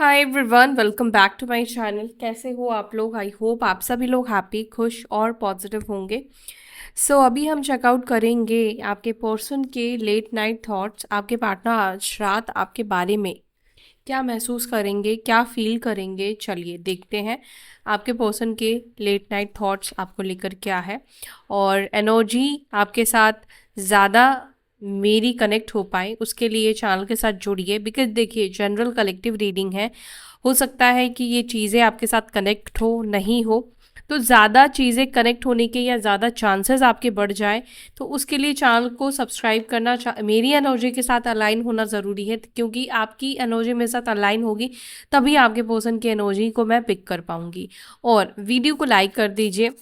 Hi everyone, welcome back to my channel. कैसे हो आप लोग? आई होप आप सभी लोग हैप्पी, खुश और पॉजिटिव होंगे। अभी हम चेकआउट करेंगे आपके पर्सन के लेट नाइट थॉट्स। आपके पार्टनर आज रात आपके बारे में क्या महसूस करेंगे, क्या फील करेंगे। चलिए देखते हैं आपके पर्सन के लेट नाइट थॉट्स आपको लेकर क्या है, और एनर्जी आपके साथ ज़्यादा मेरी कनेक्ट हो पाए उसके लिए चैनल के साथ जुड़िए। बिकॉज देखिए, जनरल कलेक्टिव रीडिंग है, हो सकता है कि ये चीज़ें आपके साथ कनेक्ट हो, नहीं हो। तो ज़्यादा चीज़ें कनेक्ट होने के या ज़्यादा चांसेस आपके बढ़ जाए, तो उसके लिए चैनल को सब्सक्राइब करना, मेरी एनर्जी के साथ अलाइन होना ज़रूरी है, क्योंकि आपकी एनर्जी मेरे साथ अलाइन होगी तभी आपके पर्सन की एनर्जी को मैं पिक कर पाऊंगी। और वीडियो को लाइक कर दीजिए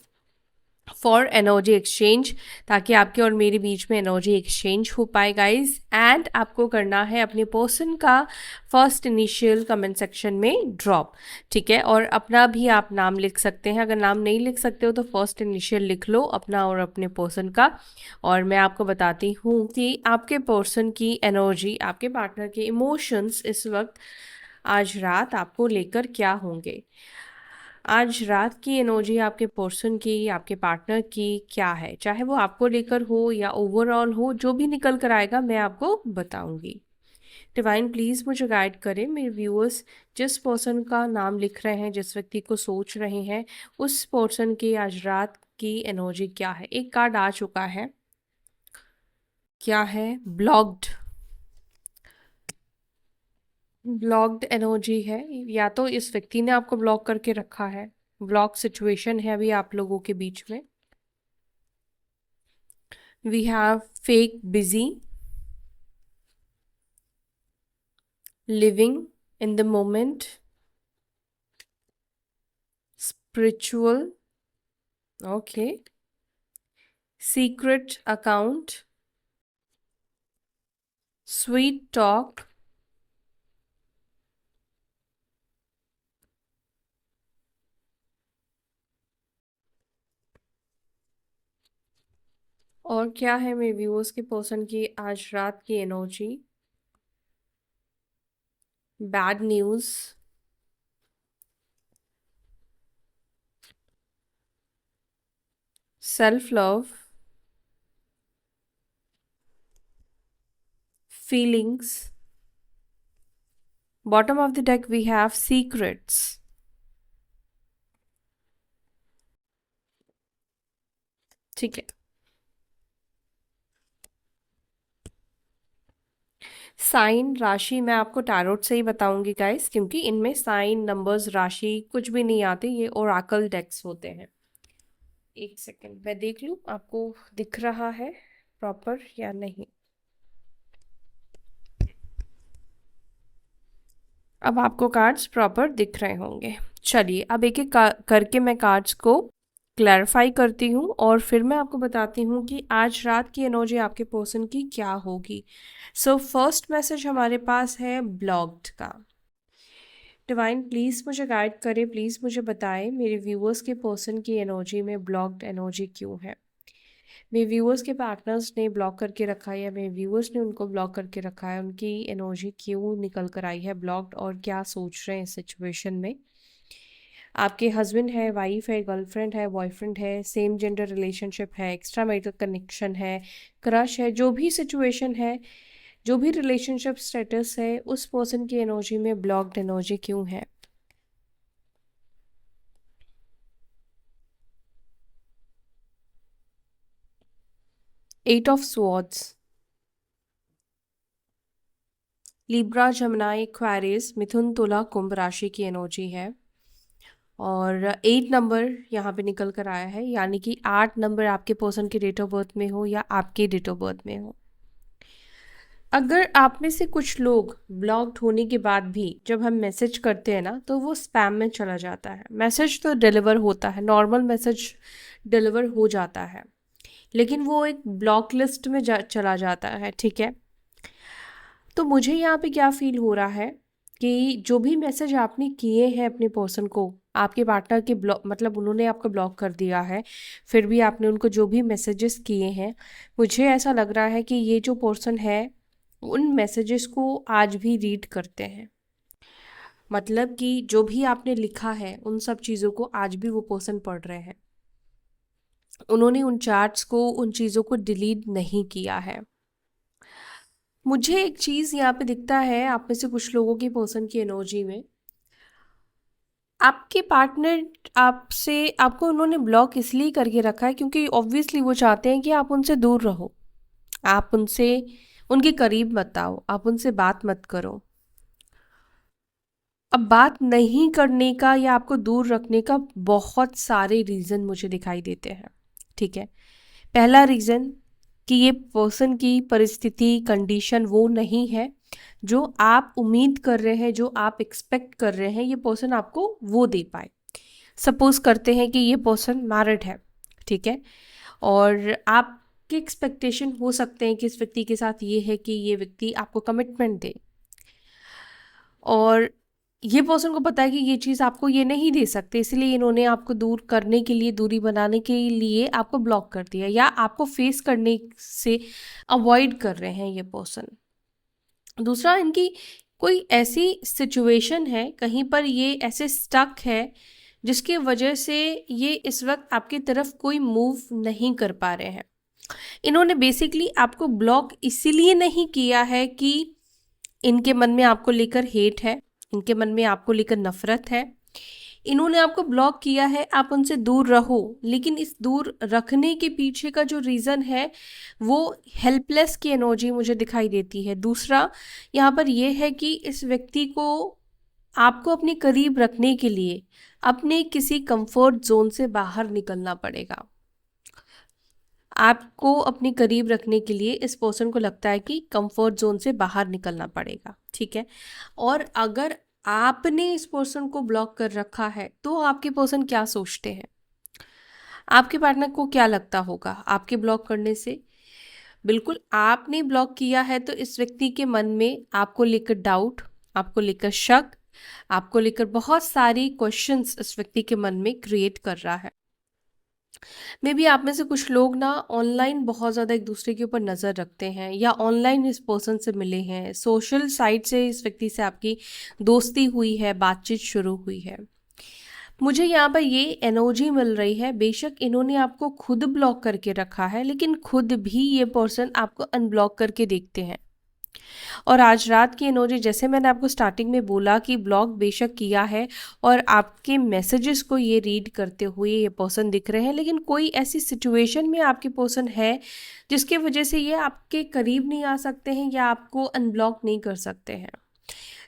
फॉर एनर्जी एक्सचेंज, ताकि आपके और मेरे बीच में एनर्जी एक्सचेंज हो पाए गाइज। एंड आपको करना है अपने पर्सन का फर्स्ट इनिशियल कमेंट सेक्शन में ड्रॉप, ठीक है। और अपना भी आप नाम लिख सकते हैं, अगर नाम नहीं लिख सकते हो तो फर्स्ट इनिशियल लिख लो अपना और अपने पर्सन का। और मैं आपको बताती हूँ कि आपके पर्सन की एनर्जी, आपके पार्टनर के इमोशंस इस वक्त आज रात आपको लेकर क्या होंगे। आज रात की एनर्जी आपके पर्सन की, आपके पार्टनर की क्या है, चाहे वो आपको लेकर हो या ओवरऑल हो, जो भी निकल कर आएगा मैं आपको बताऊंगी। डिवाइन प्लीज़ मुझे गाइड करें। मेरे व्यूअर्स जिस पर्सन का नाम लिख रहे हैं, जिस व्यक्ति को सोच रहे हैं, उस पर्सन की आज रात की एनर्जी क्या है। एक कार्ड आ चुका है, क्या है? ब्लॉक्ड। ब्लॉक्ड एनर्जी है, या तो इस व्यक्ति ने आपको ब्लॉक करके रखा है, ब्लॉक सिचुएशन है अभी आप लोगों के बीच में। We have fake busy, living in the moment, spiritual, okay, secret account, sweet talk, और क्या है मेरे व्यूअर्स के पर्सन की आज रात की energy. Bad news, self love, feelings. Bottom of the deck we have secrets. ठीक है, साइन राशि मैं आपको टैरोट से ही बताऊंगी गाइस, क्योंकि इनमें साइन, नंबर्स, राशि कुछ भी नहीं आते, ये ओराकल डेक्स होते हैं। एक सेकंड मैं देख लूं आपको दिख रहा है प्रॉपर या नहीं। अब आपको कार्ड्स प्रॉपर दिख रहे होंगे। चलिए अब एक एक करके मैं कार्ड्स को क्लैरिफाई करती हूँ, और फिर मैं आपको बताती हूँ कि आज रात की एनर्जी आपके पर्सन की क्या होगी। फर्स्ट मैसेज हमारे पास है ब्लॉक्ड का। डिवाइन प्लीज़ मुझे गाइड करें, प्लीज़ मुझे बताएं मेरे व्यूअर्स के पर्सन की एनर्जी में ब्लॉक्ड एनर्जी क्यों है। मेरे व्यूअर्स के पार्टनर्स ने ब्लॉक करके रखा है, या मेरे व्यूअर्स ने उनको ब्लॉक करके रखा है, उनकी एनर्जी क्यों निकल कर आई है ब्लॉक्ड, और क्या सोच रहे हैं इस सिचुएशन में। आपके हस्बैंड है, वाइफ है, गर्लफ्रेंड है, बॉयफ्रेंड है, सेम जेंडर रिलेशनशिप है, एक्स्ट्रा मैरिटल कनेक्शन है, क्रश है, जो भी सिचुएशन है, जो भी रिलेशनशिप स्टेटस है, उस पर्सन की एनर्जी में ब्लॉक्ड एनर्जी क्यों है। Eight of swords, Libra, Gemini, Aquarius, मिथुन, तुला, कुंभ राशि की एनर्जी है। और 8 नंबर यहाँ पे निकल कर आया है, यानी कि 8 नंबर आपके पर्सन के डेट ऑफ बर्थ में हो या आपके डेट ऑफ बर्थ में हो। अगर आप में से कुछ लोग ब्लॉक्ड होने के बाद भी जब हम मैसेज करते हैं ना, तो वो स्पैम में चला जाता है। मैसेज तो डिलीवर होता है, नॉर्मल मैसेज डिलीवर हो जाता है, लेकिन वो एक ब्लॉक लिस्ट में चला जाता है, ठीक है। तो मुझे यहाँ पे क्या फील हो रहा है कि जो भी मैसेज आपने किए हैं अपने पर्सन को, आपके पार्टनर के ब्लॉक, मतलब उन्होंने आपको ब्लॉक कर दिया है, फिर भी आपने उनको जो भी मैसेजेस किए हैं, मुझे ऐसा लग रहा है कि ये जो पर्सन है उन मैसेजेस को आज भी रीड करते हैं। मतलब कि जो भी आपने लिखा है उन सब चीज़ों को आज भी वो पर्सन पढ़ रहे हैं। उन्होंने उन चैट्स को, उन चीज़ों को डिलीट नहीं किया है। मुझे एक चीज़ यहाँ पे दिखता है आप में से कुछ लोगों की पर्सन की एनर्जी में, आपके पार्टनर आपसे, आपको उन्होंने ब्लॉक इसलिए करके रखा है क्योंकि ऑब्वियसली वो चाहते हैं कि आप उनसे दूर रहो, आप उनसे, उनके करीब मत आओ, आप उनसे बात मत करो। अब बात नहीं करने का या आपको दूर रखने का बहुत सारे रीज़न मुझे दिखाई देते हैं। ठीक है, पहला रीज़न कि ये पर्सन की परिस्थिति, कंडीशन वो नहीं है जो आप उम्मीद कर रहे हैं, जो आप एक्सपेक्ट कर रहे हैं ये पर्सन आपको वो दे पाए। सपोज करते हैं कि ये पर्सन मैरिड है, ठीक है, और आपके एक्सपेक्टेशन हो सकते हैं कि इस व्यक्ति के साथ ये है कि ये व्यक्ति आपको कमिटमेंट दे, और ये पर्सन को पता है कि ये चीज़ आपको ये नहीं दे सकते, इसलिए इन्होंने आपको दूर करने के लिए, दूरी बनाने के लिए आपको ब्लॉक कर दिया या आपको फेस करने से अवॉइड कर रहे हैं ये पर्सन। दूसरा, इनकी कोई ऐसी सिचुएशन है, कहीं पर ये ऐसे स्टक है जिसकी वजह से ये इस वक्त आपकी तरफ कोई मूव नहीं कर पा रहे हैं। इन्होंने बेसिकली आपको ब्लॉक इसीलिए नहीं किया है कि इनके मन में आपको लेकर हेट है, इनके मन में आपको लेकर नफरत है। इन्होंने आपको ब्लॉक किया है, आप उनसे दूर रहो, लेकिन इस दूर रखने के पीछे का जो रीज़न है वो हेल्पलेस की एनर्जी मुझे दिखाई देती है। दूसरा यहाँ पर यह है कि इस व्यक्ति को आपको अपने करीब रखने के लिए अपने किसी कंफर्ट जोन से बाहर निकलना पड़ेगा। आपको अपने करीब रखने के लिए इस पर्सन को लगता है कि कंफर्ट जोन से बाहर निकलना पड़ेगा, ठीक है। और अगर आपने इस पर्सन को ब्लॉक कर रखा है तो आपके पर्सन क्या सोचते हैं, आपके पार्टनर को क्या लगता होगा आपके ब्लॉक करने से? बिल्कुल, आपने ब्लॉक किया है तो इस व्यक्ति के मन में आपको लेकर डाउट, आपको लेकर शक, आपको लेकर बहुत सारी क्वेश्चंस इस व्यक्ति के मन में क्रिएट कर रहा है। मे बी आप में से कुछ लोग ना ऑनलाइन बहुत ज़्यादा एक दूसरे के ऊपर नज़र रखते हैं, या ऑनलाइन इस पर्सन से मिले हैं, सोशल साइट से इस व्यक्ति से आपकी दोस्ती हुई है, बातचीत शुरू हुई है। मुझे यहाँ पर ये एनर्जी मिल रही है, बेशक इन्होंने आपको खुद ब्लॉक करके रखा है, लेकिन खुद भी ये पर्सन आपको अनब्लॉक करके देखते हैं। और आज रात की एनर्जी, जैसे मैंने आपको स्टार्टिंग में बोला कि ब्लॉक बेशक किया है और आपके मैसेजेस को ये रीड करते हुए ये पर्सन दिख रहे हैं, लेकिन कोई ऐसी सिचुएशन में आपके पर्सन है जिसके वजह से ये आपके करीब नहीं आ सकते हैं या आपको अनब्लॉक नहीं कर सकते हैं।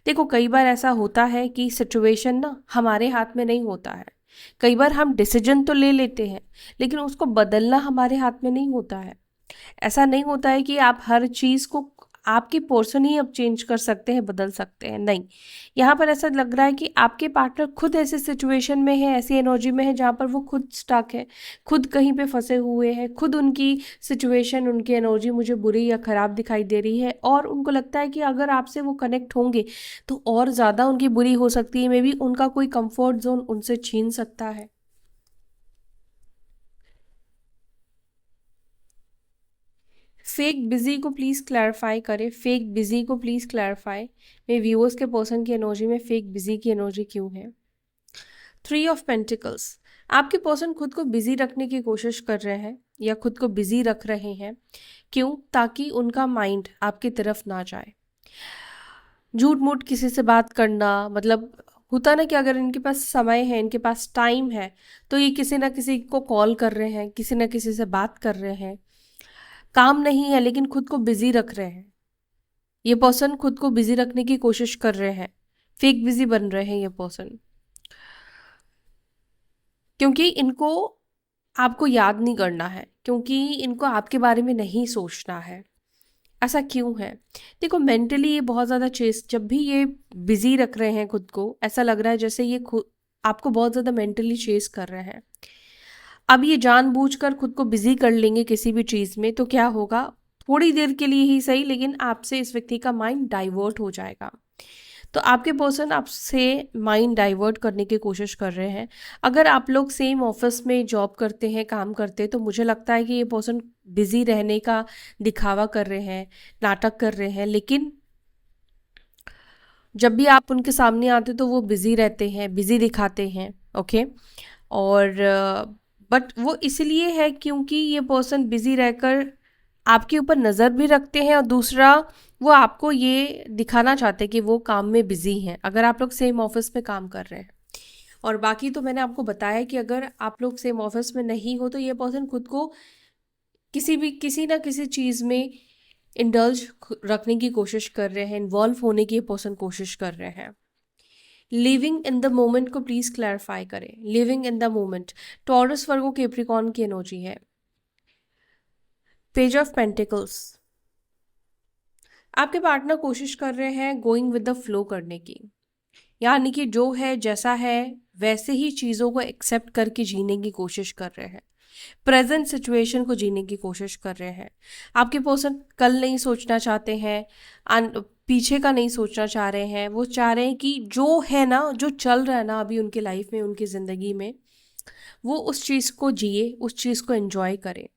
देखो, कई बार ऐसा होता है कि सिचुएशन ना हमारे हाथ में नहीं होता है। कई बार हम डिसीजन तो ले लेते हैं, लेकिन उसको बदलना हमारे हाथ में नहीं होता है। ऐसा नहीं होता है कि आप हर चीज़ को, आपके पर्सन ही अब चेंज कर सकते हैं, बदल सकते हैं, नहीं। यहाँ पर ऐसा लग रहा है कि आपके पार्टनर खुद ऐसे सिचुएशन में है, ऐसी एनर्जी में है जहाँ पर वो खुद स्टक है, खुद कहीं पे फंसे हुए हैं, खुद उनकी सिचुएशन, उनकी एनर्जी मुझे बुरी या ख़राब दिखाई दे रही है, और उनको लगता है कि अगर आपसे वो कनेक्ट होंगे तो और ज़्यादा उनकी बुरी हो सकती है, मे बी उनका कोई कंफर्ट जोन उनसे छीन सकता है। फेक बिजी को प्लीज़ क्लैरिफाई करें, फेक बिजी को प्लीज़ क्लैरिफाई। मेरे व्यूअर्स के पर्सन की एनर्जी में फेक बिजी की एनर्जी क्यों है? 3 ऑफ पेंटिकल्स, आपके पर्सन खुद को बिजी रखने की कोशिश कर रहे हैं या खुद को बिजी रख रहे हैं, क्यों? ताकि उनका माइंड आपकी तरफ ना जाए। झूठ मूठ किसी से बात करना, मतलब होता ना कि अगर इनके पास समय है, इनके पास टाइम है, तो ये किसी ना किसी को कॉल कर रहे हैं, किसी ना किसी से बात कर रहे हैं। काम नहीं है लेकिन खुद को बिजी रख रहे हैं, ये पर्सन खुद को बिजी रखने की कोशिश कर रहे हैं, फेक बिजी बन रहे हैं ये पर्सन, क्योंकि इनको आपको याद नहीं करना है, क्योंकि इनको आपके बारे में नहीं सोचना है। ऐसा क्यों है? देखो, मेंटली ये बहुत ज़्यादा चेस, जब भी ये बिजी रख रहे हैं खुद को, ऐसा लग रहा है जैसे ये खुद आपको बहुत ज़्यादा मेंटली चेस कर रहे हैं। अब ये जानबूझकर खुद को बिजी कर लेंगे किसी भी चीज़ में, तो क्या होगा, थोड़ी देर के लिए ही सही, लेकिन आपसे इस व्यक्ति का माइंड डाइवर्ट हो जाएगा। तो आपके पर्सन आपसे माइंड डाइवर्ट करने की कोशिश कर रहे हैं। अगर आप लोग सेम ऑफिस में जॉब करते हैं, काम करते हैं, तो मुझे लगता है कि ये पर्सन बिजी रहने का दिखावा कर रहे हैं, नाटक कर रहे हैं, लेकिन जब भी आप उनके सामने आते तो वो बिजी रहते हैं, बिजी दिखाते हैं। ओके। और बट वो इसलिए है क्योंकि ये पर्सन बिजी रहकर आपके ऊपर नज़र भी रखते हैं, और दूसरा वो आपको ये दिखाना चाहते हैं कि वो काम में बिजी हैं, अगर आप लोग सेम ऑफिस में काम कर रहे हैं। और बाकी तो मैंने आपको बताया कि अगर आप लोग सेम ऑफिस में नहीं हो तो ये पर्सन खुद को किसी ना किसी चीज़ में इंडल्ज रखने की कोशिश कर रहे हैं, इन्वॉल्व होने की ये पर्सन कोशिश कर रहे हैं। लिविंग इन द मोमेंट को प्लीज क्लैरिफाई करें। Living in the moment Taurus Virgo Capricorn की एनर्जी है। Page of pentacles. आपके पार्टनर कोशिश कर रहे हैं गोइंग विद द फ्लो करने की, यानी कि जो है जैसा है वैसे ही चीज़ों को एक्सेप्ट करके जीने की कोशिश कर रहे हैं, प्रेजेंट सिचुएशन को जीने की कोशिश कर रहे हैं। आपके पर्सन कल नहीं सोचना चाहते हैं, पीछे का नहीं सोचना चाह रहे हैं। वो चाह रहे हैं कि जो है ना, जो चल रहा है ना अभी उनकी लाइफ में, उनकी ज़िंदगी में, वो उस चीज़ को जिए, उस चीज़ को एंजॉय करें।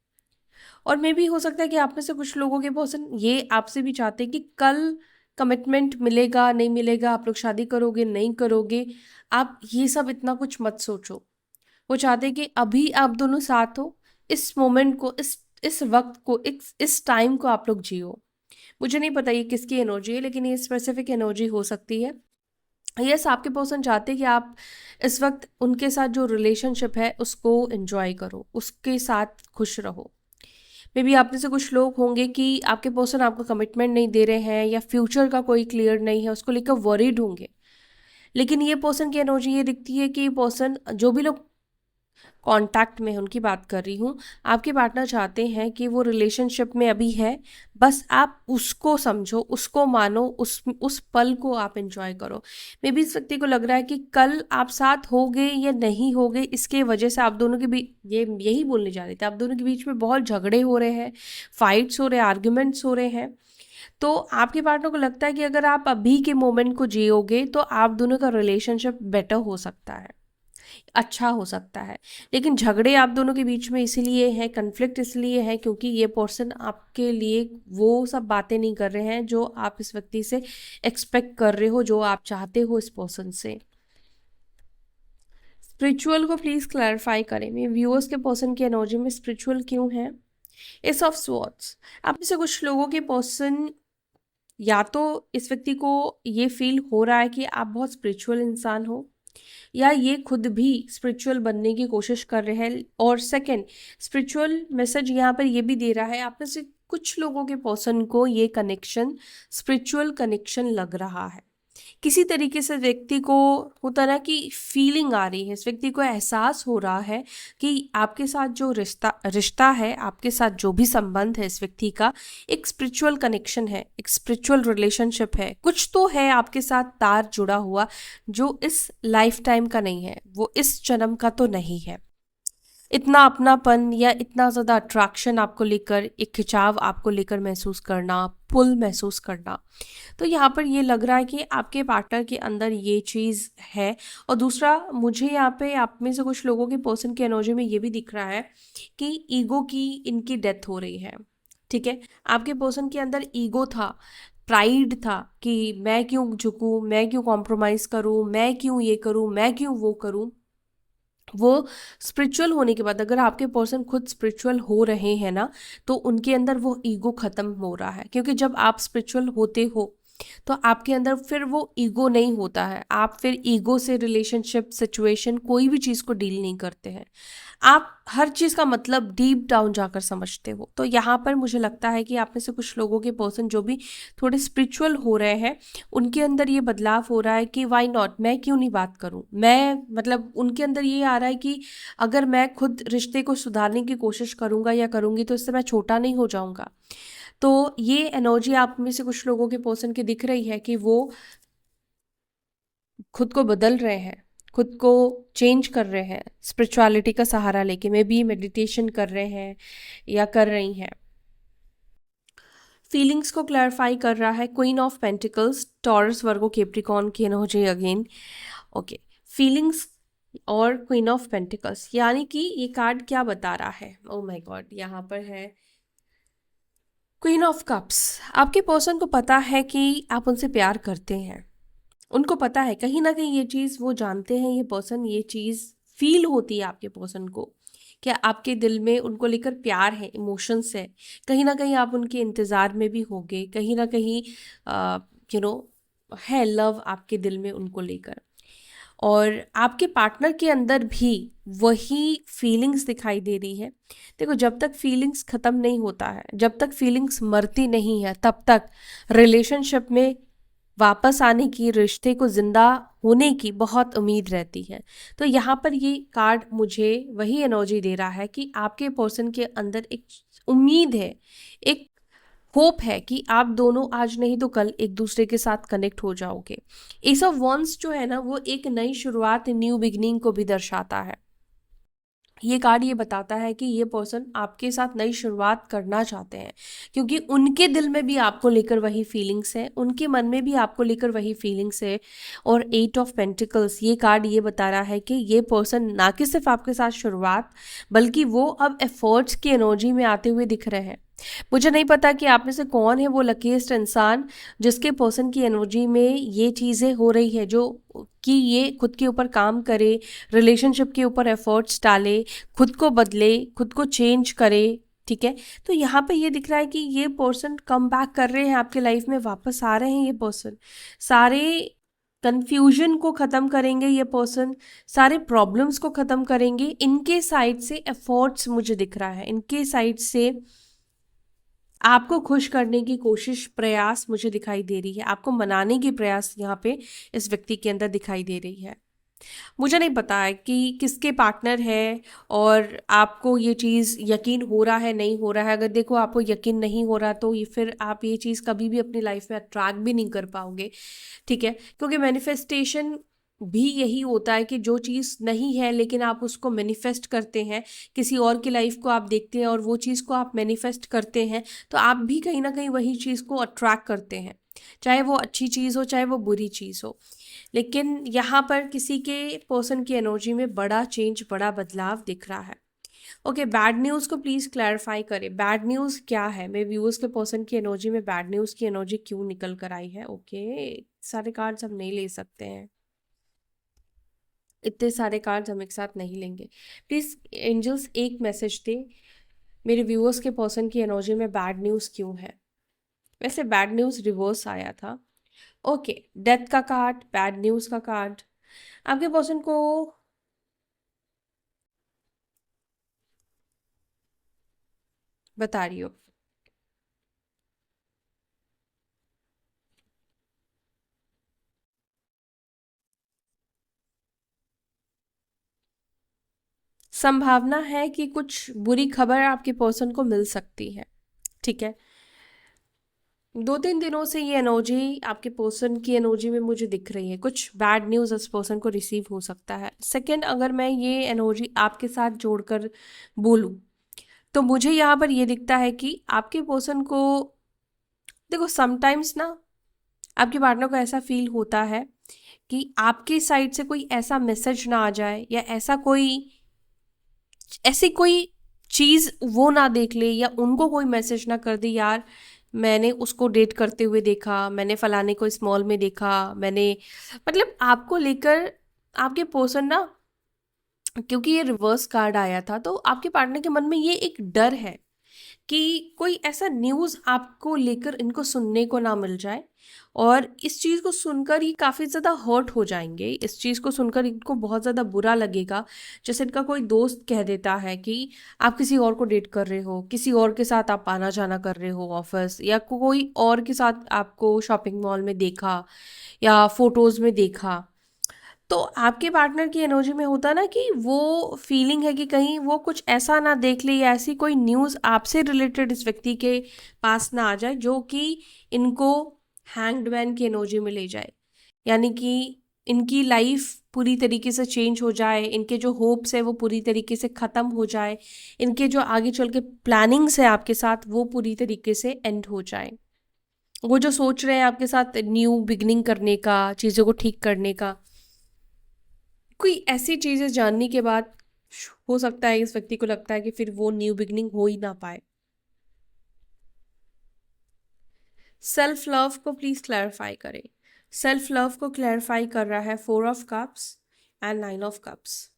और मे भी हो सकता है कि आप में से कुछ लोगों के पर्सन ये आपसे भी चाहते हैं कि कल कमिटमेंट मिलेगा नहीं मिलेगा, आप लोग शादी करोगे नहीं करोगे, आप ये सब इतना कुछ मत सोचो। वो चाहते हैं कि अभी आप दोनों साथ हो, इस मोमेंट को, इस वक्त को, इस टाइम को आप लोग जियो। मुझे नहीं पता ये किसकी एनर्जी है, लेकिन ये स्पेसिफिक एनर्जी हो सकती है। यस, आपके पर्सन चाहते हैं कि आप इस वक्त उनके साथ जो रिलेशनशिप है उसको एंजॉय करो, उसके साथ खुश रहो। मे बी आप में से कुछ लोग होंगे कि आपके पर्सन आपको कमिटमेंट नहीं दे रहे हैं, या फ्यूचर का कोई क्लियर नहीं है, उसको लेकर वरीड होंगे। लेकिन ये पर्सन की एनर्जी ये दिखती है कि पर्सन, जो भी लोग कांटेक्ट में है उनकी बात कर रही हूँ, आपके पार्टनर चाहते हैं कि वो रिलेशनशिप में अभी है, बस आप उसको समझो, उसको मानो, उस पल को आप एंजॉय करो। मे बी इस व्यक्ति को लग रहा है कि कल आप साथ होगे या नहीं होगे, इसके वजह से आप दोनों के बीच, ये यही बोलने जा रहे थे, आप दोनों के बीच में बहुत झगड़े हो रहे हैं, फाइट्स हो रहे हैं, आर्ग्यूमेंट्स हो रहे हैं। तो आपके पार्टनर को लगता है कि अगर आप अभी के मोमेंट को जियोगे तो आप दोनों का रिलेशनशिप बेटर हो सकता है, अच्छा हो सकता है। लेकिन झगड़े आप दोनों के बीच में इसीलिए है, कन्फ्लिक्ट इसलिए है क्योंकि ये पर्सन आपके लिए वो सब बातें नहीं कर रहे हैं जो आप इस व्यक्ति से एक्सपेक्ट कर रहे हो, जो आप चाहते हो इस पर्सन से। स्पिरिचुअल को प्लीज क्लैरिफाई करें। मेरे व्यूअर्स के पर्सन की एनर्जी में स्पिरिचुअल क्यों है? S of swords. आप में से कुछ लोगों के पर्सन, या तो इस व्यक्ति को ये फील हो रहा है कि आप बहुत स्पिरिचुअल इंसान हो, या ये खुद भी स्पिरिचुअल बनने की कोशिश कर रहे हैं। और सेकंड, स्पिरिचुअल मैसेज यहाँ पर ये भी दे रहा है, आप में से कुछ लोगों के पर्सन को ये कनेक्शन स्पिरिचुअल कनेक्शन लग रहा है। किसी तरीके से व्यक्ति को होता ना कि फीलिंग आ रही है, इस व्यक्ति को एहसास हो रहा है कि आपके साथ जो रिश्ता रिश्ता है, आपके साथ जो भी संबंध है इस व्यक्ति का, एक स्पिरिचुअल कनेक्शन है, एक स्पिरिचुअल रिलेशनशिप है, कुछ तो है आपके साथ तार जुड़ा हुआ जो इस लाइफ टाइम का नहीं है, वो इस जन्म का तो नहीं है। इतना अपनापन या इतना ज़्यादा अट्रैक्शन आपको लेकर, एक खिंचाव आपको लेकर महसूस करना, पुल महसूस करना, तो यहाँ पर ये लग रहा है कि आपके पार्टनर के अंदर ये चीज़ है। और दूसरा, मुझे यहाँ पे आप में से कुछ लोगों के पर्सन की एनर्जी में ये भी दिख रहा है कि ईगो की इनकी डेथ हो रही है। ठीक है, आपके पर्सन के अंदर ईगो था, प्राइड था कि मैं क्यों झुकूं, मैं क्यों कॉम्प्रोमाइज़ करूं, मैं क्यों ये करूं, मैं क्यों वो करूं। वो स्पिरिचुअल होने के बाद, अगर आपके पर्सन खुद स्पिरिचुअल हो रहे हैं ना, तो उनके अंदर वो ईगो खत्म हो रहा है। क्योंकि जब आप स्पिरिचुअल होते हो तो आपके अंदर फिर वो ईगो नहीं होता है, आप फिर ईगो से रिलेशनशिप, सिचुएशन, कोई भी चीज़ को डील नहीं करते हैं। आप हर चीज़ का मतलब डीप डाउन जाकर समझते हो। तो यहाँ पर मुझे लगता है कि आप में से कुछ लोगों के पर्सन जो भी थोड़े स्पिरिचुअल हो रहे हैं, उनके अंदर ये बदलाव हो रहा है कि वाई नॉट, मैं क्यों नहीं बात करूं, मैं मतलब उनके अंदर ये आ रहा है कि अगर मैं खुद रिश्ते को सुधारने की कोशिश करूंगा या करूंगी तो इससे मैं छोटा नहीं हो जाऊंगा। तो ये एनर्जी आप में से कुछ लोगों के पर्सन की दिख रही है कि वो खुद को बदल रहे हैं, खुद को चेंज कर रहे हैं स्पिरिचुअलिटी का सहारा लेके। मे बी मेडिटेशन कर रहे हैं या कर रही हैं। फीलिंग्स को क्लैरिफाई कर रहा है queen of pentacles, Taurus Virgo Capricorn की एनर्जी अगेन। ओके, फीलिंग्स और क्वीन ऑफ पेंटिकल्स, यानी कि ये कार्ड क्या बता रहा है? ओ माय गॉड, यहाँ पर है क्वीन ऑफ कप्स। आपके पर्सन को पता है कि आप उनसे प्यार करते हैं, उनको पता है कहीं ना कहीं ये चीज़ वो जानते हैं, ये पर्सन ये चीज़ फील होती है आपके पर्सन को, कि आपके दिल में उनको लेकर प्यार है, इमोशंस है। कहीं ना कहीं आप उनके इंतज़ार में भी होगे, कहीं ना कहीं यू नो है लव आपके दिल में उनको लेकर। और आपके पार्टनर के अंदर भी वही फीलिंग्स दिखाई दे रही है। देखो, जब तक फीलिंग्स ख़त्म नहीं होता है, जब तक फीलिंग्स मरती नहीं है, तब तक रिलेशनशिप में वापस आने की, रिश्ते को जिंदा होने की बहुत उम्मीद रहती है। तो यहाँ पर ये कार्ड मुझे वही एनर्जी दे रहा है कि आपके पर्सन के अंदर एक उम्मीद है, एक होप है कि आप दोनों आज नहीं तो कल एक दूसरे के साथ कनेक्ट हो जाओगे। एस ऑफ वॉन्स जो है ना, वो एक नई शुरुआत, न्यू बिगनिंग को भी दर्शाता है। ये कार्ड ये बताता है कि ये पर्सन आपके साथ नई शुरुआत करना चाहते हैं, क्योंकि उनके दिल में भी आपको लेकर वही फीलिंग्स है, उनके मन में भी आपको लेकर वही फीलिंग्स है। और 8 ऑफ पेंटिकल्स ये कार्ड ये बता रहा है कि ये पर्सन ना कि सिर्फ आपके साथ शुरुआत, बल्कि वो अब एफर्ट्स की एनर्जी में आते हुए दिख रहे हैं। मुझे नहीं पता कि आप में से कौन है वो लकीस्ट इंसान जिसके पर्सन की एनर्जी में ये चीज़ें हो रही है, जो कि ये खुद के ऊपर काम करे, रिलेशनशिप के ऊपर एफर्ट्स डाले, खुद को बदले, खुद को चेंज करे। ठीक है, तो यहाँ पे ये दिख रहा है कि ये पर्सन कम बैक कर रहे हैं आपके लाइफ में, वापस आ रहे हैं ये पर्सन। सारे कंफ्यूजन को ख़त्म करेंगे ये पर्सन, सारे प्रॉब्लम्स को ख़त्म करेंगे। इनके साइड से एफर्ट्स मुझे दिख रहा है, इनके साइड से आपको खुश करने की कोशिश, प्रयास मुझे दिखाई दे रही है, आपको मनाने की प्रयास यहाँ पे इस व्यक्ति के अंदर दिखाई दे रही है। मुझे नहीं पता है कि किसके पार्टनर है और आपको ये चीज़ यकीन हो रहा है नहीं हो रहा है। अगर देखो आपको यकीन नहीं हो रहा तो ये फिर आप ये चीज़ कभी भी अपनी लाइफ में अट्रैक्ट भी नहीं कर पाओगे। ठीक है, क्योंकि मैनिफेस्टेशन भी यही होता है कि जो चीज़ नहीं है लेकिन आप उसको मैनिफेस्ट करते हैं, किसी और की लाइफ को आप देखते हैं और वो चीज़ को आप मैनिफेस्ट करते हैं, तो आप भी कहीं ना कहीं वही चीज़ को अट्रैक्ट करते हैं, चाहे वो अच्छी चीज़ हो चाहे वो बुरी चीज़ हो। लेकिन यहाँ पर किसी के पर्सन की एनर्जी में बड़ा चेंज, बड़ा बदलाव दिख रहा है। ओके, बैड न्यूज़ को प्लीज़ क्लैरिफाई करें, बैड न्यूज़ क्या है? मेरे व्यूअर्स के पर्सन की एनर्जी में बैड न्यूज़ की एनर्जी क्यों निकल कर आई है? ओके, सारे कार्ड्स हम नहीं ले सकते हैं, इतने सारे कार्ड्स हम एक साथ नहीं लेंगे। प्लीज़ एंजल्स एक मैसेज दे, मेरे व्यूअर्स के पर्सन की एनर्जी में बैड न्यूज़ क्यों है? वैसे बैड न्यूज़ रिवर्स आया था। ओके, डेथ का कार्ड, बैड न्यूज़ का कार्ड। आपके पर्सन को बता रही हो, संभावना है कि कुछ बुरी खबर आपके पर्सन को मिल सकती है। ठीक है, 2-3 दिनों से ये एनर्जी आपके पर्सन की एनर्जी में मुझे दिख रही है, कुछ बैड न्यूज़ इस पर्सन को रिसीव हो सकता है। सेकंड, अगर मैं ये एनर्जी आपके साथ जोड़कर बोलूं तो मुझे यहाँ पर ये दिखता है कि आपके पर्सन को, देखो समटाइम्स ना आपके पार्टनर को ऐसा फील होता है कि आपके साइड से कोई ऐसा मैसेज ना आ जाए, या ऐसा कोई, ऐसी कोई चीज़ वो ना देख ले, या उनको कोई मैसेज ना कर दे, यार मैंने उसको डेट करते हुए देखा, मैंने फलाने को इस मॉल में देखा, मैंने, मतलब आपको लेकर आपके पर्सन ना, क्योंकि ये रिवर्स कार्ड आया था तो आपके पार्टनर के मन में ये एक डर है कि कोई ऐसा न्यूज़ आपको लेकर इनको सुनने को ना मिल जाए, और इस चीज़ को सुनकर ही काफ़ी ज़्यादा हर्ट हो जाएंगे, इस चीज़ को सुनकर इनको बहुत ज़्यादा बुरा लगेगा। जैसे इनका कोई दोस्त कह देता है कि आप किसी और को डेट कर रहे हो, किसी और के साथ आप आना जाना कर रहे हो ऑफिस, या कोई और के साथ आपको शॉपिंग मॉल में देखा या फोटोज़ में देखा। तो आपके पार्टनर की एनर्जी में होता है ना कि वो फीलिंग है कि कहीं वो कुछ ऐसा ना देख ले, या ऐसी कोई न्यूज़ आपसे रिलेटेड इस व्यक्ति के पास ना आ जाए जो कि इनको हैंग्ड मैन की एनर्जी में ले जाए, यानी कि इनकी लाइफ पूरी तरीके से चेंज हो जाए, इनके जो होप्स है वो पूरी तरीके से ख़त्म हो जाए, इनके जो आगे चल के प्लानिंग्स है आपके साथ वो पूरी तरीके से एंड हो जाए। वो जो सोच रहे हैं आपके साथ न्यू बिगनिंग करने का, चीज़ों को ठीक करने का, कोई ऐसी चीज़ें जानने के बाद हो सकता है इस व्यक्ति को लगता है कि फिर वो न्यू बिगनिंग हो ही ना पाए। सेल्फ लव को प्लीज क्लैरिफाई करें, सेल्फ लव को क्लैरिफाई कर रहा है 4 of cups and 9 of cups.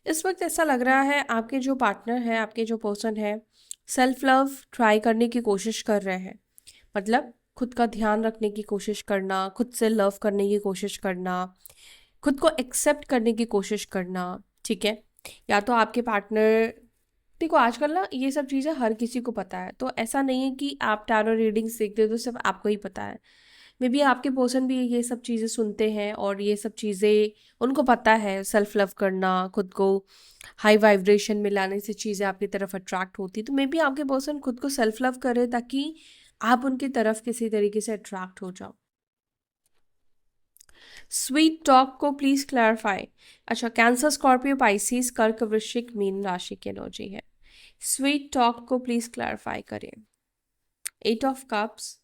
इस वक्त ऐसा लग रहा है आपके जो पार्टनर है, आपके जो पर्सन है, सेल्फ लव ट्राई करने की कोशिश कर रहे हैं। मतलब खुद का ध्यान रखने की कोशिश करना, खुद से लव करने की कोशिश करना, खुद को एक्सेप्ट करने की कोशिश करना। ठीक है, या तो आपके पार्टनर, देखो आजकल ना ये सब चीज़ें हर किसी को पता है, तो ऐसा नहीं है कि आप टैरो रीडिंग्स देखते हो तो सिर्फ आपको ही पता है। मे बी आपके पर्सन भी ये सब चीज़ें सुनते हैं और ये सब चीज़ें उनको पता है। सेल्फ लव करना, खुद को हाई वाइब्रेशन में लाने से चीज़ें आपकी तरफ अट्रैक्ट होती, तो मे बी आपके पर्सन खुद को सेल्फ लव करे ताकि आप उनकी तरफ किसी तरीके से अट्रैक्ट हो जाओ। स्वीट टॉक को प्लीज क्लैरिफाई। अच्छा, कैंसर, स्कॉर्पियो, पाइसिस, कर्क, वृश्चिक, मीन राशि की एनर्जी है। स्वीट टॉक को प्लीज क्लैरिफाई करें। 8 ऑफ कप्स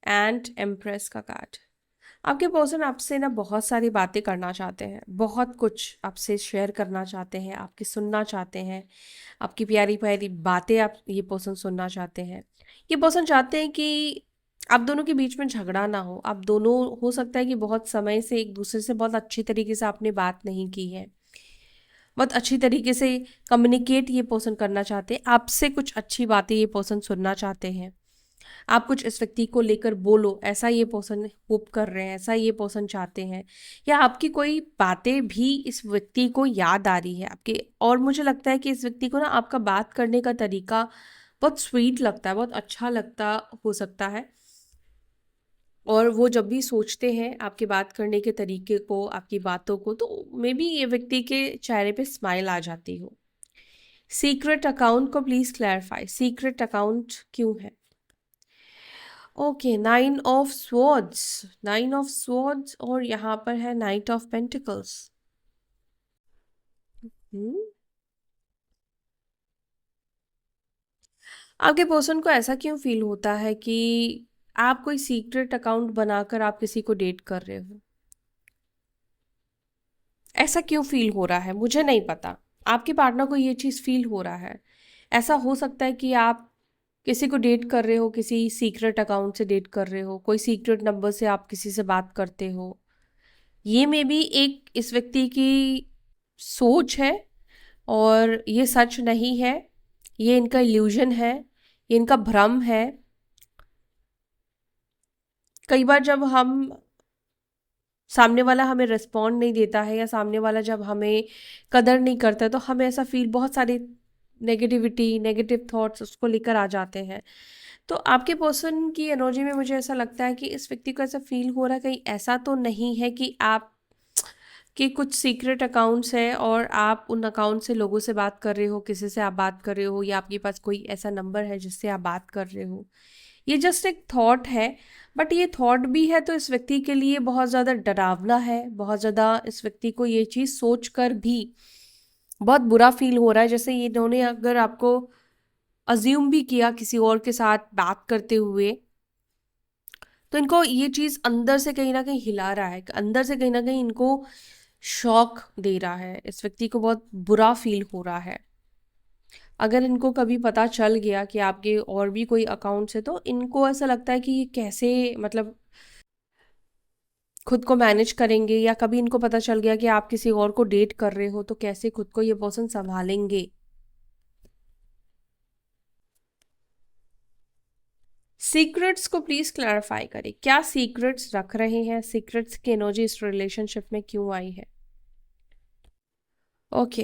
एंड एम्प्रेस का कार्ड। आपके पर्सन आपसे ना बहुत सारी बातें करना चाहते हैं, बहुत कुछ आपसे शेयर करना चाहते हैं, आपकी सुनना चाहते हैं, आपकी प्यारी प्यारी बातें आप ये पर्सन सुनना चाहते हैं। ये पर्सन चाहते हैं कि आप दोनों के बीच में झगड़ा ना हो। आप दोनों, हो सकता है कि बहुत समय से एक दूसरे से बहुत अच्छी तरीके से आपने बात नहीं की है, बहुत अच्छी तरीके से कम्युनिकेट ये पर्सन करना चाहते हैं आपसे, कुछ अच्छी बातें ये पर्सन सुनना चाहते हैं। आप कुछ इस व्यक्ति को लेकर बोलो, ऐसा ये पर्सन होप कर रहे हैं, ऐसा ये पर्सन चाहते हैं। या आपकी कोई बातें भी इस व्यक्ति को याद आ रही है आपके, और मुझे लगता है कि इस व्यक्ति को ना आपका बात करने का तरीका बहुत स्वीट लगता है, बहुत अच्छा लगता हो सकता है। और वो जब भी सोचते हैं आपके बात करने के तरीके को, आपकी बातों को, तो मे बी ये व्यक्ति के चेहरे पे स्माइल आ जाती हो। सीक्रेट अकाउंट को प्लीज क्लैरिफाई। सीक्रेट अकाउंट क्यों है? Okay, 9 of swords, 9 of swords, और यहाँ पर है नाइट ऑफ पेंटिकल्स। हम्म, आपके पर्सन को ऐसा क्यों फील होता है कि आप कोई सीक्रेट अकाउंट बनाकर आप किसी को डेट कर रहे हो? ऐसा क्यों फील हो रहा है मुझे नहीं पता, आपके पार्टनर को ये चीज़ फील हो रहा है। ऐसा हो सकता है कि आप किसी को डेट कर रहे हो, किसी सीक्रेट अकाउंट से डेट कर रहे हो, कोई सीक्रेट नंबर से आप किसी से बात करते हो। ये मे बी एक इस व्यक्ति की सोच है, और ये सच नहीं है, ये इनका इल्यूजन है, ये इनका भ्रम है। कई बार जब हम, सामने वाला हमें रिस्पॉन्ड नहीं देता है, या सामने वाला जब हमें कदर नहीं करता है, तो हमें ऐसा फील, बहुत सारी नेगेटिविटी, नेगेटिव थॉट्स उसको लेकर आ जाते हैं। तो आपके पर्सन की एनर्जी में मुझे ऐसा लगता है कि इस व्यक्ति को ऐसा फील हो रहा है, कहीं ऐसा तो नहीं है कि आप कि कुछ सीक्रेट अकाउंट्स है और आप उन अकाउंट से लोगों से बात कर रहे हो, किसी से आप बात कर रहे हो, या आपके पास कोई ऐसा नंबर है जिससे आप बात कर रहे हो। ये जस्ट एक थॉट है, बट ये थॉट भी है तो इस व्यक्ति के लिए बहुत ज़्यादा डरावना है। बहुत ज़्यादा इस व्यक्ति को ये चीज़ सोच कर भी बहुत बुरा फील हो रहा है, जैसे इन्होंने अगर आपको अज्यूम भी किया किसी और के साथ बात करते हुए, तो इनको ये चीज़ अंदर से कहीं ना कहीं हिला रहा है, अंदर से कहीं ना कहीं इनको शॉक दे रहा है। इस व्यक्ति को बहुत बुरा फील हो रहा है। अगर इनको कभी पता चल गया कि आपके और भी कोई अकाउंट्स है, तो इनको ऐसा लगता है कि ये कैसे, मतलब खुद को मैनेज करेंगे, या कभी इनको पता चल गया कि आप किसी और को डेट कर रहे हो, तो कैसे खुद को ये पर्सन संभालेंगे। सीक्रेट्स को प्लीज क्लैरिफाई करें, क्या सीक्रेट्स रख रहे हैं, सीक्रेट्स की एनर्जी इस रिलेशनशिप में क्यों आई है? ओके,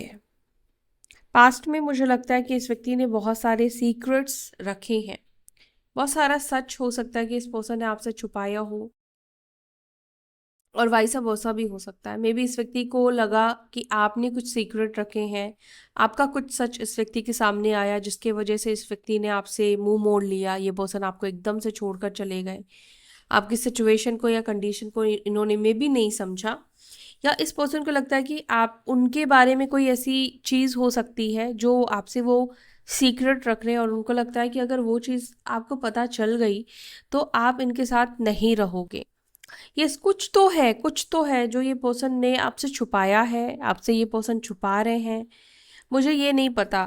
पास्ट में मुझे लगता है कि इस व्यक्ति ने बहुत सारे सीक्रेट्स रखे हैं, बहुत सारा सच हो सकता है कि इस पर्सन ने आपसे छुपाया हो, और वाइसा वर्सा भी हो सकता है। मे बी इस व्यक्ति को लगा कि आपने कुछ सीक्रेट रखे हैं, आपका कुछ सच इस व्यक्ति के सामने आया, जिसके वजह से इस व्यक्ति ने आपसे मुंह मोड़ लिया, ये पर्सन आपको एकदम से छोड़कर चले गए। आपकी सिचुएशन को या कंडीशन को इन्होंने मे बी नहीं समझा, या इस पर्सन को लगता है कि आप उनके बारे में कोई ऐसी चीज़ हो सकती है जो आपसे वो सीक्रेट रख रहे हैं, और उनको लगता है कि अगर वो चीज़ आपको पता चल गई तो आप इनके साथ नहीं रहोगे। यस, कुछ तो है, कुछ तो है जो ये पर्सन ने आपसे छुपाया है, आपसे ये पर्सन छुपा रहे हैं। मुझे ये नहीं पता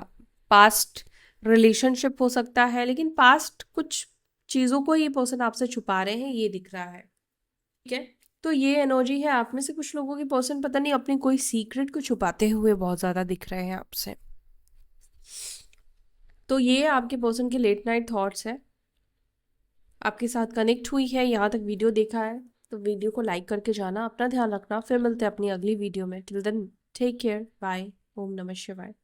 पास्ट रिलेशनशिप हो सकता है, लेकिन पास्ट कुछ चीज़ों को ये पर्सन आपसे छुपा रहे हैं, ये दिख रहा है। ठीक है, तो ये एनर्जी है। आप में से कुछ लोगों के पर्सन पता नहीं अपनी कोई सीक्रेट को छुपाते हुए बहुत ज़्यादा दिख रहे हैं आपसे। तो ये आपके पर्सन के लेट नाइट थॉट्स है, आपके साथ कनेक्ट हुई है, यहाँ तक वीडियो देखा है तो वीडियो को लाइक करके जाना। अपना ध्यान रखना, फिर मिलते हैं अपनी अगली वीडियो में। Till then take care, bye, ओम नमः शिवाय।